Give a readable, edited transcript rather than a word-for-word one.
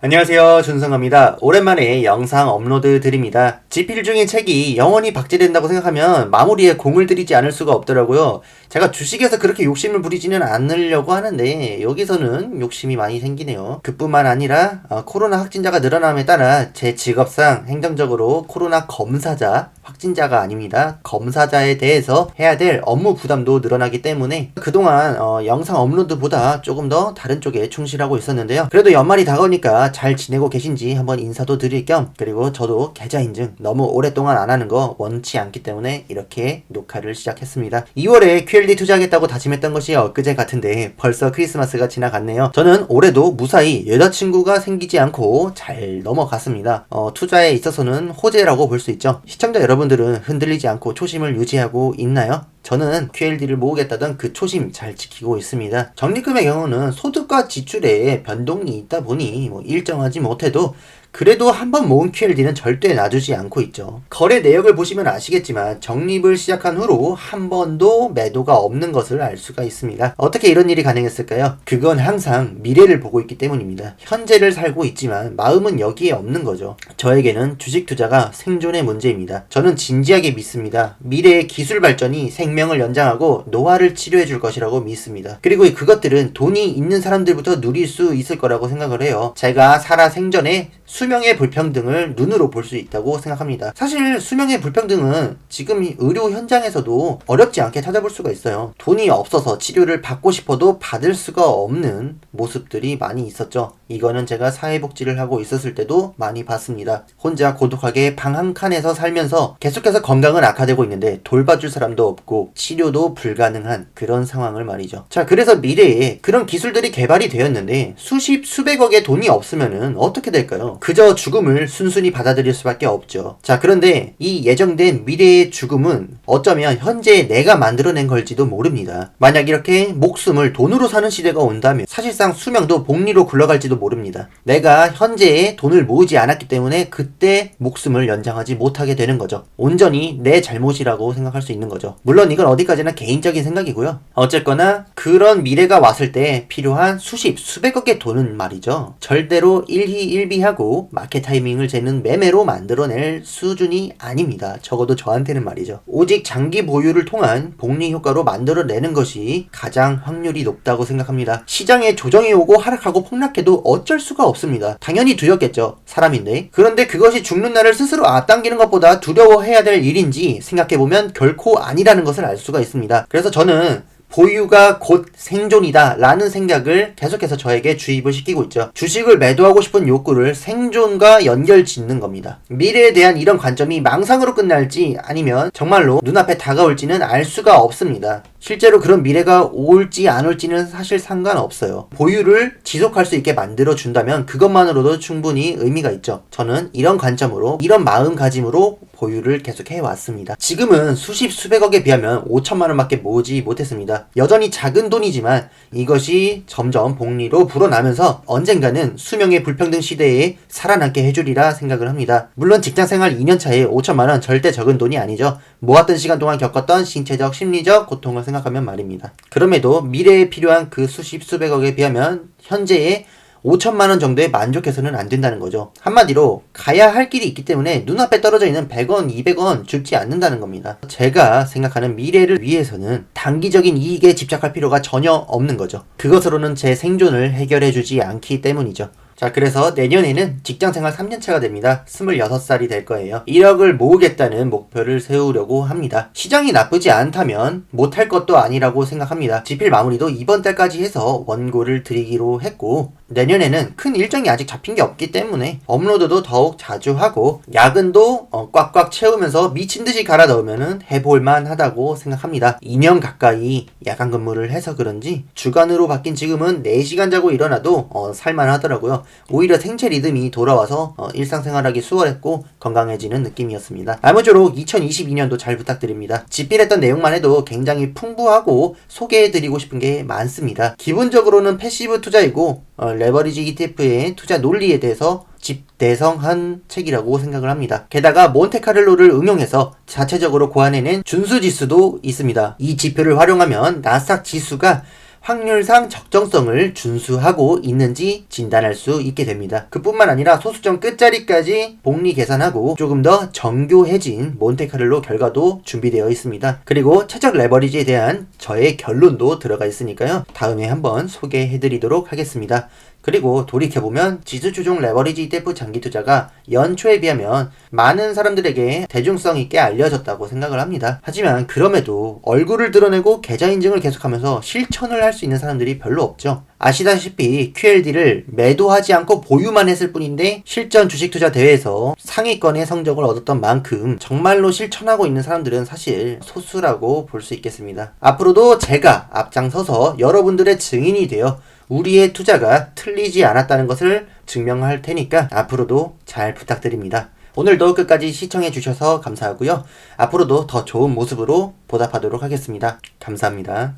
안녕하세요, 준성입니다. 오랜만에 영상 업로드 드립니다. 집필 중인 책이 영원히 박제된다고 생각하면 마무리에 공을 들이지 않을 수가 없더라고요. 제가 주식에서 그렇게 욕심을 부리지는 않으려고 하는데 여기서는 욕심이 많이 생기네요. 그뿐만 아니라 코로나 확진자가 늘어남에 따라 제 직업상 행정적으로 코로나 검사자, 확진자가 아닙니다. 검사자에 대해서 해야 될 업무 부담도 늘어나기 때문에 그동안 영상 업로드보다 조금 더 다른 쪽에 충실하고 있었는데요. 그래도 연말이 다가오니까 잘 지내고 계신지 한번 인사도 드릴 겸, 그리고 저도 계좌 인증 너무 오랫동안 안 하는 거 원치 않기 때문에 이렇게 녹화를 시작했습니다. 2월에 QLD 투자하겠다고 다짐했던 것이 엊그제 같은데 벌써 크리스마스가 지나갔네요. 저는 올해도 무사히 여자친구가 생기지 않고 잘 넘어갔습니다. 투자에 있어서는 호재라고 볼 수 있죠. 시청자 여러분들은 흔들리지 않고 초심을 유지하고 있나요? 저는 QLD를 모으겠다던 그 초심 잘 지키고 있습니다. 적립금의 경우는 소득과 지출에 변동이 있다 보니 일정하지 못해도 그래도 한번 모은 QLD는 절대 놔두지 않고 있죠. 거래 내역을 보시면 아시겠지만 적립을 시작한 후로 한 번도 매도가 없는 것을 알 수가 있습니다. 어떻게 이런 일이 가능했을까요? 그건 항상 미래를 보고 있기 때문입니다. 현재를 살고 있지만 마음은 여기에 없는 거죠. 저에게는 주식 투자가 생존의 문제입니다. 저는 진지하게 믿습니다. 미래의 기술 발전이 생명을 연장하고 노화를 치료해 줄 것이라고 믿습니다. 그리고 그것들은 돈이 있는 사람들부터 누릴 수 있을 거라고 생각을 해요. 제가 살아 생전에 수명의 불평등을 눈으로 볼 수 있다고 생각합니다. 사실 수명의 불평등은 지금 의료 현장에서도 어렵지 않게 찾아볼 수가 있어요. 돈이 없어서 치료를 받고 싶어도 받을 수가 없는 모습들이 많이 있었죠. 이거는 제가 사회복지를 하고 있었을 때도 많이 봤습니다. 혼자 고독하게 방 한 칸에서 살면서 계속해서 건강은 악화되고 있는데 돌봐줄 사람도 없고 치료도 불가능한 그런 상황을 말이죠. 자, 그래서 미래에 그런 기술들이 개발이 되었는데 수백억의 돈이 없으면은 어떻게 될까요? 그저 죽음을 순순히 받아들일 수밖에 없죠. 자, 그런데 이 예정된 미래의 죽음은 어쩌면 현재 내가 만들어낸 걸지도 모릅니다. 만약 이렇게 목숨을 돈으로 사는 시대가 온다면 사실상 수명도 복리로 굴러갈지도 모릅니다. 내가 현재에 돈을 모으지 않았기 때문에 그때 목숨을 연장하지 못하게 되는 거죠. 온전히 내 잘못이라고 생각할 수 있는 거죠. 물론 이건 어디까지나 개인적인 생각이고요. 어쨌거나 그런 미래가 왔을 때 필요한 수백억의 돈은 말이죠. 절대로 일희일비하고 마켓 타이밍을 재는 매매로 만들어낼 수준이 아닙니다. 적어도 저한테는 말이죠. 오직 장기 보유를 통한 복리 효과로 만들어내는 것이 가장 확률이 높다고 생각합니다. 시장에 조정이 오고 하락하고 폭락해도 어쩔 수가 없습니다. 당연히 두렵겠죠. 사람인데. 그런데 그것이 죽는 날을 스스로 앞당기는 것보다 두려워해야 될 일인지 생각해보면 결코 아니라는 것을 알 수가 있습니다. 그래서 저는 보유가 곧 생존이다 라는 생각을 계속해서 저에게 주입을 시키고 있죠. 주식을 매도하고 싶은 욕구를 생존과 연결 짓는 겁니다. 미래에 대한 이런 관점이 망상으로 끝날지 아니면 정말로 눈앞에 다가올지는 알 수가 없습니다. 실제로 그런 미래가 올지 안 올지는 사실 상관없어요. 보유를 지속할 수 있게 만들어준다면 그것만으로도 충분히 의미가 있죠. 저는 이런 관점으로, 이런 마음가짐으로 보유를 계속 해왔습니다. 지금은 수백억에 비하면 5천만 원밖에 모으지 못했습니다. 여전히 작은 돈이지만 이것이 점점 복리로 불어나면서 언젠가는 수명의 불평등 시대에 살아남게 해주리라 생각을 합니다. 물론 직장생활 2년차에 5천만 원 절대 적은 돈이 아니죠. 모았던 시간 동안 겪었던 신체적, 심리적 고통을 생각하면 말입니다. 그럼에도 미래에 필요한 그 수백억에 비하면 현재의 5천만 원 정도에 만족해서는 안 된다는 거죠. 한마디로 가야 할 길이 있기 때문에 눈앞에 떨어져 있는 100원, 200원 죽지 않는다는 겁니다. 제가 생각하는 미래를 위해서는 단기적인 이익에 집착할 필요가 전혀 없는 거죠. 그것으로는 제 생존을 해결해주지 않기 때문이죠. 자, 그래서 내년에는 직장생활 3년차가 됩니다. 26살이 될 거예요. 1억을 모으겠다는 목표를 세우려고 합니다. 시장이 나쁘지 않다면 못할 것도 아니라고 생각합니다. 집필 마무리도 이번 달까지 해서 원고를 드리기로 했고, 내년에는 큰 일정이 아직 잡힌 게 없기 때문에 업로드도 더욱 자주 하고 야근도 꽉꽉 채우면서 미친듯이 갈아 넣으면 해볼만 하다고 생각합니다. 2년 가까이 야간 근무를 해서 그런지 주간으로 바뀐 지금은 4시간 자고 일어나도 살만하더라고요. 오히려 생체 리듬이 돌아와서 일상생활하기 수월했고 건강해지는 느낌이었습니다. 아무쪼록 2022년도 잘 부탁드립니다. 집필했던 내용만 해도 굉장히 풍부하고 소개해드리고 싶은 게 많습니다. 기본적으로는 패시브 투자이고 레버리지 ETF의 투자 논리에 대해서 집대성한 책이라고 생각을 합니다. 게다가 몬테카를로를 응용해서 자체적으로 고안해낸 준수지수도 있습니다. 이 지표를 활용하면 나스닥 지수가 확률상 적정성을 준수하고 있는지 진단할 수 있게 됩니다. 그뿐만 아니라 소수점 끝자리까지 복리 계산하고 조금 더 정교해진 몬테카를로 결과도 준비되어 있습니다. 그리고 최적 레버리지에 대한 저의 결론도 들어가 있으니까요. 다음에 한번 소개해드리도록 하겠습니다. 그리고 돌이켜보면 지수추종 레버리지 ETF 장기 투자가 연초에 비하면 많은 사람들에게 대중성 있게 알려졌다고 생각을 합니다. 하지만 그럼에도 얼굴을 드러내고 계좌 인증을 계속하면서 실천을 할 수 있는 사람들이 별로 없죠. 아시다시피 QLD를 매도하지 않고 보유만 했을 뿐인데 실전 주식 투자 대회에서 상위권의 성적을 얻었던 만큼 정말로 실천하고 있는 사람들은 사실 소수라고 볼 수 있겠습니다. 앞으로도 제가 앞장서서 여러분들의 증인이 되어 우리의 투자가 틀리지 않았다는 것을 증명할 테니까 앞으로도 잘 부탁드립니다. 오늘도 끝까지 시청해 주셔서 감사하고요. 앞으로도 더 좋은 모습으로 보답하도록 하겠습니다. 감사합니다.